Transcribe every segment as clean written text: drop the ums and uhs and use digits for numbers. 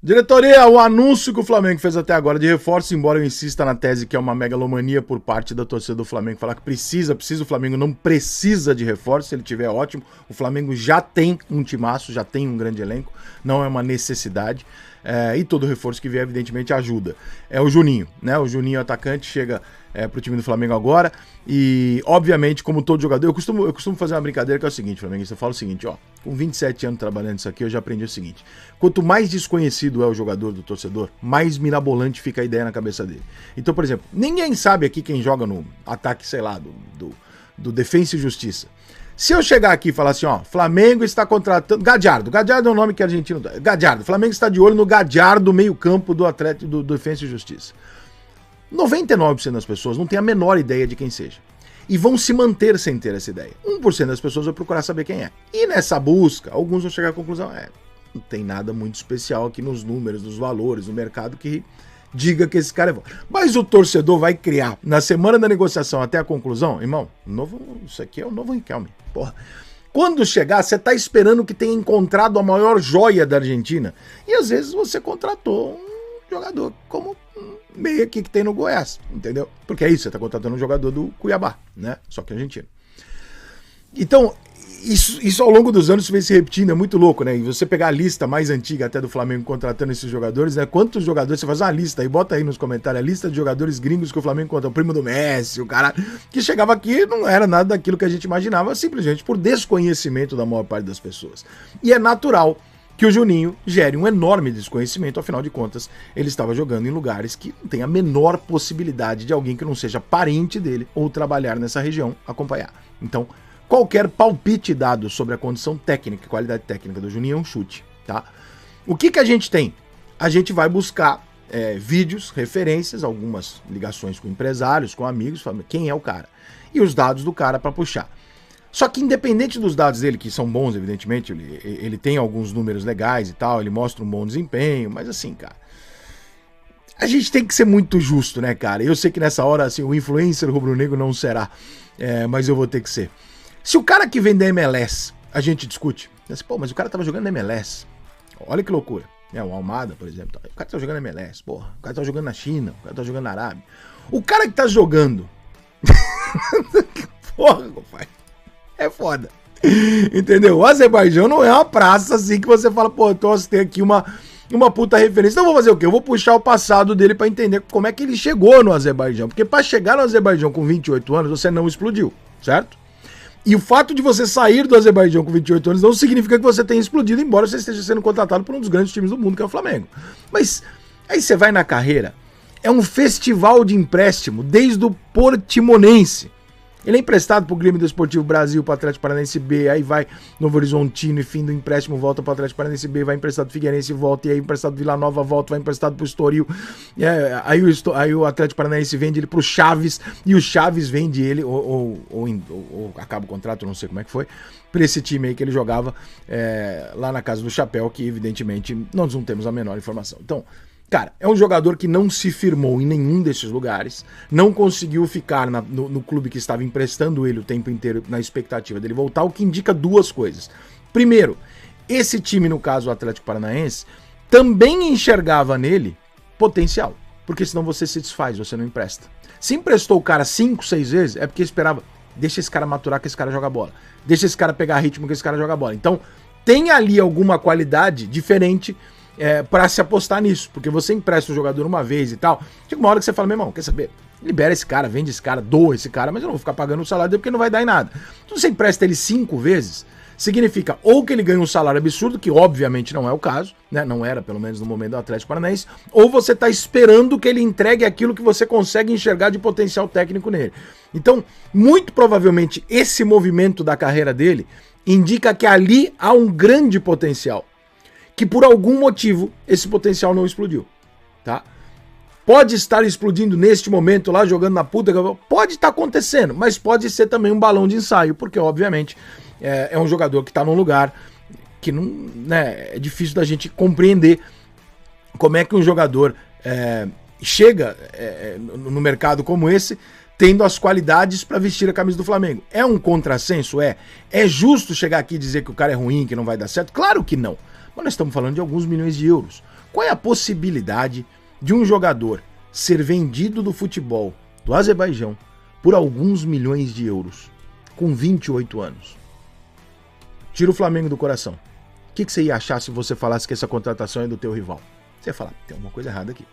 Diretoria, o anúncio que o Flamengo fez até agora de reforço, embora eu insista na tese que é uma megalomania por parte da torcida do Flamengo, falar que precisa, o Flamengo não precisa de reforço, se ele tiver ótimo, o Flamengo já tem um timaço, já tem um grande elenco, não é uma necessidade, e todo reforço que vier evidentemente ajuda. É o Juninho, né, o Juninho atacante chega pro time do Flamengo agora, e obviamente como todo jogador, eu costumo fazer uma brincadeira que é o seguinte, flamenguista, eu falo o seguinte, ó, com 27 anos trabalhando isso aqui, eu já aprendi o seguinte, quanto mais desconhecido é o jogador do torcedor, mais mirabolante fica a ideia na cabeça dele. Então, por exemplo, ninguém sabe aqui quem joga no ataque, sei lá, do Defensa e Justiça. Se eu chegar aqui e falar assim, ó, Flamengo está contratando... Gadiardo é o nome que é argentino... Gadiardo, Flamengo está de olho no Gadiardo, meio campo do Atlético do Defensa e Justiça. 99% das pessoas não tem a menor ideia de quem seja. E vão se manter sem ter essa ideia. 1% das pessoas vai procurar saber quem é. E nessa busca, alguns vão chegar à conclusão, não tem nada muito especial aqui nos números, nos valores, no mercado que diga que esse cara é bom. Mas o torcedor vai criar, na semana da negociação até a conclusão, irmão, isso aqui é o novo Riquelme, porra. Quando chegar, você tá esperando que tenha encontrado a maior joia da Argentina. E às vezes você contratou um jogador como meio aqui que tem no Goiás, entendeu? Porque é isso, você tá contratando um jogador do Cuiabá, né? Só que argentino. Então, isso ao longo dos anos vem se repetindo, é muito louco, né? E você pegar a lista mais antiga até do Flamengo contratando esses jogadores, né? Quantos jogadores, você faz uma lista aí, bota aí nos comentários a lista de jogadores gringos que o Flamengo contratou, o primo do Messi, o cara que chegava aqui não era nada daquilo que a gente imaginava, simplesmente por desconhecimento da maior parte das pessoas. E é natural que o Juninho gere um enorme desconhecimento, afinal de contas, ele estava jogando em lugares que não tem a menor possibilidade de alguém que não seja parente dele ou trabalhar nessa região acompanhar. Então, qualquer palpite dado sobre a condição técnica, qualidade técnica do Juninho é um chute, tá? O que a gente tem? A gente vai buscar vídeos, referências, algumas ligações com empresários, com amigos, quem é o cara. E os dados do cara para puxar. Só que independente dos dados dele, que são bons, evidentemente, ele tem alguns números legais e tal, ele mostra um bom desempenho, mas assim, cara, a gente tem que ser muito justo, né, cara? Eu sei que nessa hora, assim, o influencer rubro-negro não será, mas eu vou ter que ser. Se o cara que vem da MLS, a gente discute, pô, mas o cara tava jogando na MLS, olha que loucura, o Almada, por exemplo, o cara tá jogando na MLS, porra, o cara tá jogando na China, o cara tá jogando na Arábia, o cara que tá jogando, porra, pai, é foda, entendeu? O Azerbaijão não é uma praça assim que você fala, pô, então você tem aqui uma puta referência. Então eu vou fazer o quê? Eu vou puxar o passado dele pra entender como é que ele chegou no Azerbaijão, porque pra chegar no Azerbaijão com 28 anos, você não explodiu, certo? E o fato de você sair do Azerbaijão com 28 anos não significa que você tenha explodido, embora você esteja sendo contratado por um dos grandes times do mundo, que é o Flamengo. Mas aí você vai na carreira, é um festival de empréstimo desde o Portimonense. Ele é emprestado pro Grêmio Desportivo Brasil, pro Atlético Paranaense B, aí vai Novo Horizontino e fim do empréstimo volta pro Atlético Paranaense B, vai emprestado pro Figueirense e volta, e aí emprestado pro Vila Nova volta, vai emprestado pro Estoril, aí o Atlético Paranaense vende ele pro Chaves, e o Chaves vende ele, ou acaba o contrato, não sei como é que foi, pra esse time aí que ele jogava lá na Casa do Chapéu, que evidentemente nós não temos a menor informação. Então, cara, é um jogador que não se firmou em nenhum desses lugares, não conseguiu ficar no clube que estava emprestando ele o tempo inteiro na expectativa dele voltar, o que indica duas coisas. Primeiro, esse time, no caso o Atlético Paranaense, também enxergava nele potencial, porque senão você se desfaz, você não empresta. Se emprestou o cara 5, 6 vezes, é porque esperava, deixa esse cara maturar que esse cara joga bola, deixa esse cara pegar ritmo que esse cara joga bola. Então, tem ali alguma qualidade diferente para se apostar nisso, porque você empresta o jogador uma vez e tal, chega uma hora que você fala, meu irmão, quer saber? Libera esse cara, vende esse cara, doa esse cara, mas eu não vou ficar pagando o salário dele porque não vai dar em nada. Então você empresta ele 5 vezes, significa ou que ele ganha um salário absurdo, que obviamente não é o caso, né? Não era, pelo menos no momento do Atlético Paranaense, ou você tá esperando que ele entregue aquilo que você consegue enxergar de potencial técnico nele. Então, muito provavelmente, esse movimento da carreira dele indica que ali há um grande potencial, que por algum motivo esse potencial não explodiu, tá? Pode estar explodindo neste momento lá, jogando na puta, pode estar acontecendo, mas pode ser também um balão de ensaio, porque obviamente é um jogador que está num lugar que não, né, é difícil da gente compreender como é que um jogador chega no mercado como esse, tendo as qualidades para vestir a camisa do Flamengo. É um contrassenso? É justo chegar aqui e dizer que o cara é ruim, que não vai dar certo? Claro que não. Mas nós estamos falando de alguns milhões de euros. Qual é a possibilidade de um jogador ser vendido do futebol do Azerbaijão por alguns milhões de euros com 28 anos? Tira o Flamengo do coração. O que você ia achar se você falasse que essa contratação é do teu rival? Você ia falar, tem alguma coisa errada aqui.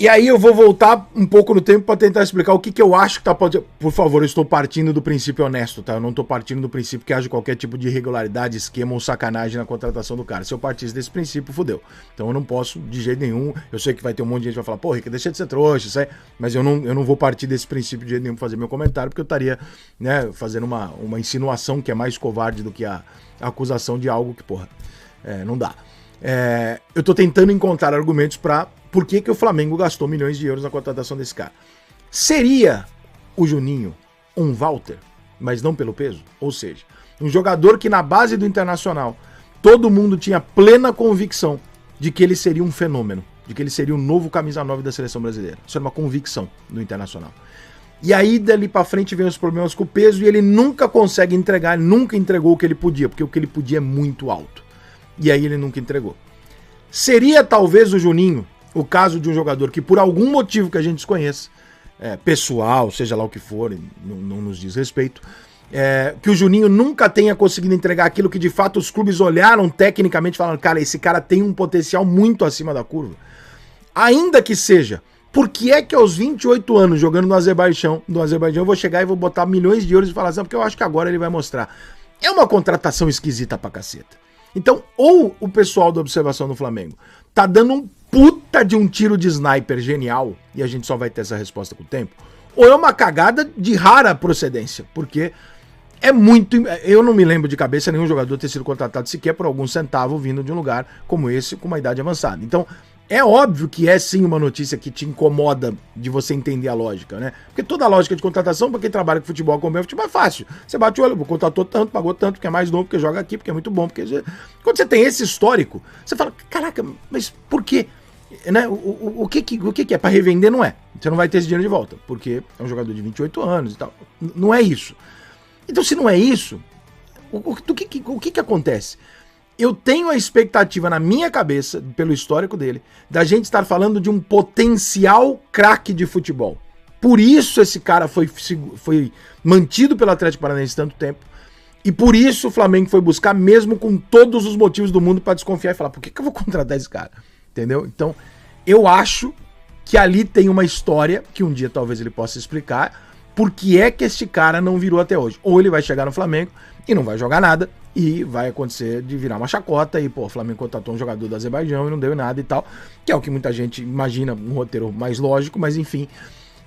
E aí eu vou voltar um pouco no tempo para tentar explicar o que eu acho que tá... Por favor, eu estou partindo do princípio honesto, tá? Eu não estou partindo do princípio que haja qualquer tipo de irregularidade, esquema ou sacanagem na contratação do cara. Se eu partisse desse princípio, fodeu. Então eu não posso, de jeito nenhum... Eu sei que vai ter um monte de gente que vai falar, pô, Rica, deixa de ser trouxa, isso aí. Mas eu não vou partir desse princípio de jeito nenhum pra fazer meu comentário, porque eu estaria, né, fazendo uma insinuação que é mais covarde do que a acusação de algo que, porra, não dá. Eu tô tentando encontrar argumentos para por que o Flamengo gastou milhões de euros na contratação desse cara. Seria o Juninho um Walter, mas não pelo peso? Ou seja, um jogador que na base do Internacional todo mundo tinha plena convicção de que ele seria um fenômeno, de que ele seria o novo camisa 9 da seleção brasileira. Isso era uma convicção do Internacional. E aí dali pra frente vem os problemas com o peso e ele nunca consegue entregar, ele nunca entregou o que ele podia, porque o que ele podia é muito alto. E aí ele nunca entregou. Seria talvez o Juninho o caso de um jogador que por algum motivo que a gente desconheça, pessoal, seja lá o que for, não nos diz respeito, que o Juninho nunca tenha conseguido entregar aquilo que de fato os clubes olharam tecnicamente e falaram, cara, esse cara tem um potencial muito acima da curva. Ainda que seja, por que é que aos 28 anos jogando no Azerbaijão eu vou chegar e vou botar milhões de euros e falar assim, porque eu acho que agora ele vai mostrar. É uma contratação esquisita pra caceta. Então, ou o pessoal da observação do Flamengo tá dando um puta de um tiro de sniper genial, e a gente só vai ter essa resposta com o tempo, ou é uma cagada de rara procedência, porque é muito... Eu não me lembro de cabeça nenhum jogador ter sido contratado sequer por algum centavo vindo de um lugar como esse, com uma idade avançada. Então, é óbvio que é sim uma notícia que te incomoda de você entender a lógica, né? Porque toda a lógica de contratação, para quem trabalha com futebol, acompanha futebol, é fácil. Você bate o olho, contratou tanto, pagou tanto, porque é mais novo, porque joga aqui, porque é muito bom. Porque... Quando você tem esse histórico, você fala, caraca, mas por quê? Né? O que é? Para revender não é. Você não vai ter esse dinheiro de volta, porque é um jogador de 28 anos e tal. Não é isso. Então, se não é isso, o que acontece? Eu tenho a expectativa na minha cabeça, pelo histórico dele, da gente estar falando de um potencial craque de futebol. Por isso esse cara foi mantido pelo Atlético Paranaense tanto tempo. E por isso o Flamengo foi buscar, mesmo com todos os motivos do mundo, para desconfiar e falar, por que eu vou contratar esse cara? Entendeu? Então, eu acho que ali tem uma história, que um dia talvez ele possa explicar, por que é que este cara não virou até hoje. Ou ele vai chegar no Flamengo e não vai jogar nada, e vai acontecer de virar uma chacota, e pô, o Flamengo contratou um jogador do Azerbaijão e não deu nada e tal, que é o que muita gente imagina, um roteiro mais lógico, mas enfim,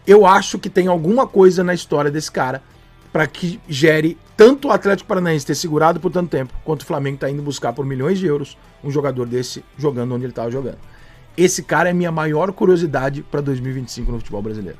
eu acho que tem alguma coisa na história desse cara para que gere tanto o Atlético Paranaense ter segurado por tanto tempo, quanto o Flamengo tá indo buscar por milhões de euros um jogador desse jogando onde ele tava jogando. Esse cara é minha maior curiosidade para 2025 no futebol brasileiro.